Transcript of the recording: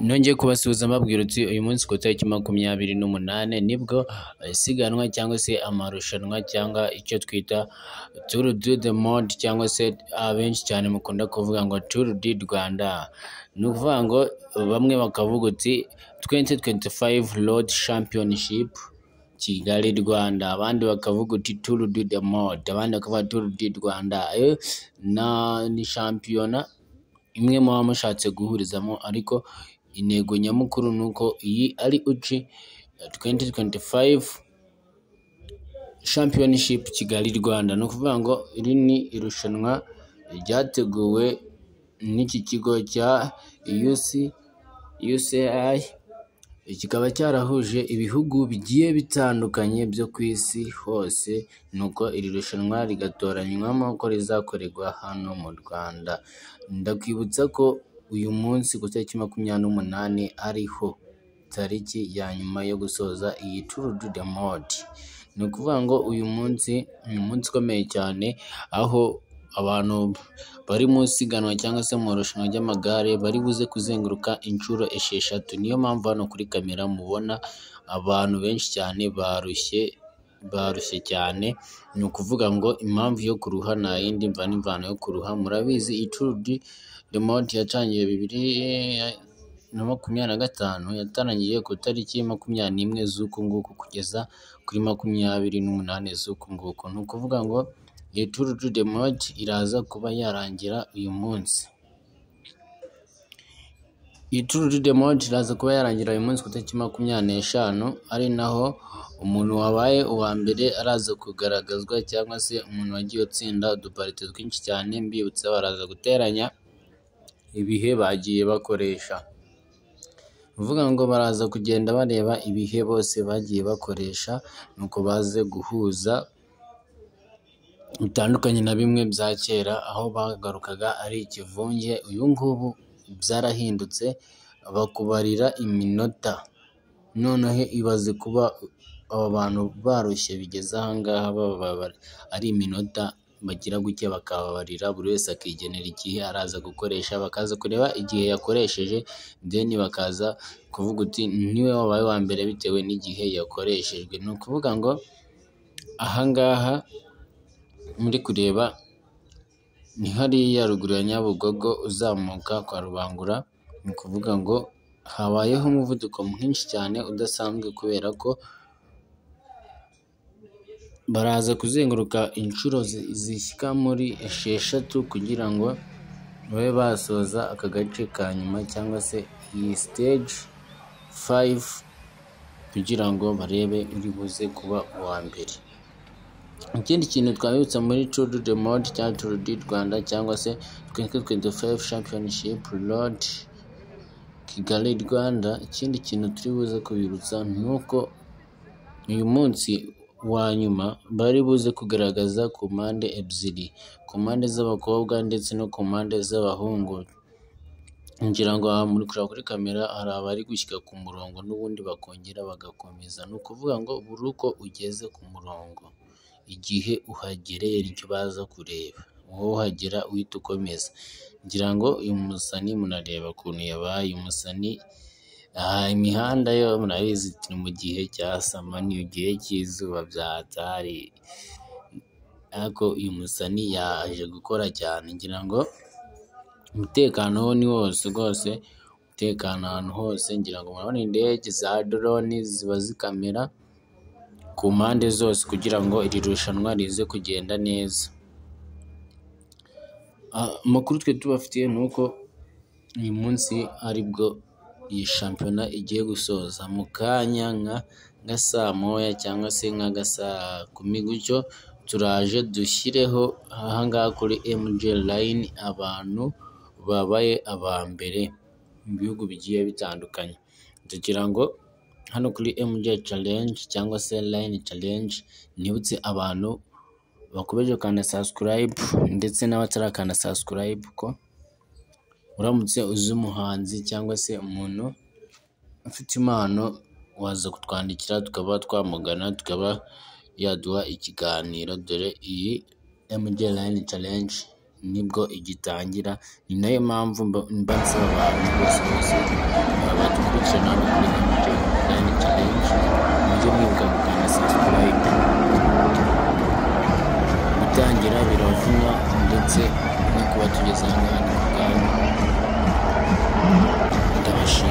Nongeye kubasuhuza mbabwira uti uyu munsi ku tariki 28 nibwo isiganwa cyangwa se amarushanwa cyangwa icyo twita Tour du Monde cyangwa se abenshi cyane mukunda kuvuga ngo Tour du Rwanda. Ni ukuvuga ngo bamwe bakavuga uti 2025 Road Championship Kigali Rwanda, abandi bakavuga uti Tour du Monde, abandi bakavuga Tour du Rwanda. Ni shampiyona imwe muba mushatse guhurizamo, ariko intego nyamukuru nuko iyi ari uci 2025 Championship Kigali Rwanda. Ni ukuvuga ngo iri ni irushanwa ryateguwe n'iki kigo cya UCI, kikaba cyarahuje ibihugu bigiye bitandukanye byo ku isi hose, nuko iri rushanwa rigatoranywamo ko rizakorerwa hano mu Rwanda. Ndakwibutsa ko uyu munsi ku tariki 28 ariho tariki ya nyuma yo gusoza iyi Tour du Monde. Ni ukuvuga ngo uyu munsi ni umunsi ukomeye cyane, aho abantu bari mu siganwa cyangwa se mu rushanwa ry'amagare bari buze kuzenguruka inshuro 6. Niyo mpamvu hano kuri kamera mubona abantu benshi cyane barushye cyane. Ni ukuvuga ngo impamvu yo kuruha nta yindi mva n'imvano yo kuruha. Murabizi iyi Tour du Monde yatangiye 2025, yatangiye ku tariki 21 z'uku nguku kugeza kuri 28 z'uku nguku. Ni ukuvuga ngo iyi Tour du Monde iraza kuba yarangira uyu munsi. Iyi Tour du Monde iraza kuba yarangira uyu munsi ku tariki 25, ari naho umuntu wabaye uwa mbere araza kugaragazwa, cyangwa se umuntu wagiye utsinda uduparite twinshi cyane. Mbibutsa baraza guteranya ibihe bagiye bakoresha, uvuga ngo baraza kugenda bareba ibihe bose bagiye bakoresha, nuko baze guhuza bitandukanye na bimwe bya kera aho bagarukaga ari ikivunge. Uyu ngubu byarahindutse, bakubarira iminota. Noneho ibaze kuba aba bantu barushye bigeze aha ngaha baba ari iminota bagira guke bakababarira, buri wese akigenera igihe araza gukoresha, bakaza kureba igihe yakoresheje, then bakaza kuvuga uti niwe wabaye wa mbere bitewe n'igihe yakoreshejwe. Ni ukuvuga ngo aha ngaha muri kureba ni hariya ruguru ya Nyabugogo uzamuka kwa Rubangura. Ni ukuvuga ngo habayeho umuvuduko mwinshi cyane udasanzwe, kubera ko baraza kuzenguruka inshuro zishyika muri 6 kugira ngo babe basoza aka gace ka nyuma, cyangwa se iyi stage 5, kugira ngo barebe uri buze kuba uwa mbere. Ikindi kintu twabibutsa muri Tour du Monde cyangwa Tour du Rwanda cyangwa se 2025 Championship Road Kigali Rwanda, ikindi kintu turi buze kubibutsa nuko uyu munsi wa nyuma bari buze kugaragaza ku mpande ebyiri, ku mpande z'abakobwa ndetse no ku mpande z'abahungu. Ngira ngo muri kureba kuri kamera hari abari gushyika ku murongo n'ubundi bakongera bagakomeza. Ni ukuvuga ngo buri uko ugeze ku murongo, igihe uhagereye nicyo baza kureba, wowe uhagera uhita ukomeza. Ngira ngo uyu musani munareba ukuntu yabaye umusani. Imihanda yo murabizi turi mu gihe cya sama, ni igihe cy'izuba byatari, ariko uyu musani yaje gukora cyane. Ngira ngo umutekano ni wose rwose, umutekano ahantu hose. Ngira ngo murabona indege za drone ziba zikamera ku mpande zose kugira ngo iri rushanwa rize kugenda neza. Amakuru twe tubafitiye ni uko uyu munsi aribwo iyi shampiyona igiye gusoza. Mu kanya nka saa moya cyangwa se nka saa 10 gutyo, turaje dushyireho aha ngaha kuri MJ Line abantu babaye aba mbere mu bihugu bigiye bitandukanye. Tugira ngo hano kuri MJ Challenge cyangwa se Line Challenge, nibutse abantu bakomeje kandi subscribe ndetse n'abatarakanda subscribe ko uramutse uzi umuhanzi cyangwa se umuntu ufite impano waza kutwandikira tukaba twamugana, tukaba yaduha ikiganiro, dore iyi MJ Line Challenge nibwo igitangira. Ni nayo mpamvu mba nsaba abantu bose badukurikirana hano kuri MJ Line Challenge mujye mwibuka gukanda subscribe. Gutangira biravuna ndetse no kuba tugeze aha ngaha ni ku bwanyu. Ndabashimira.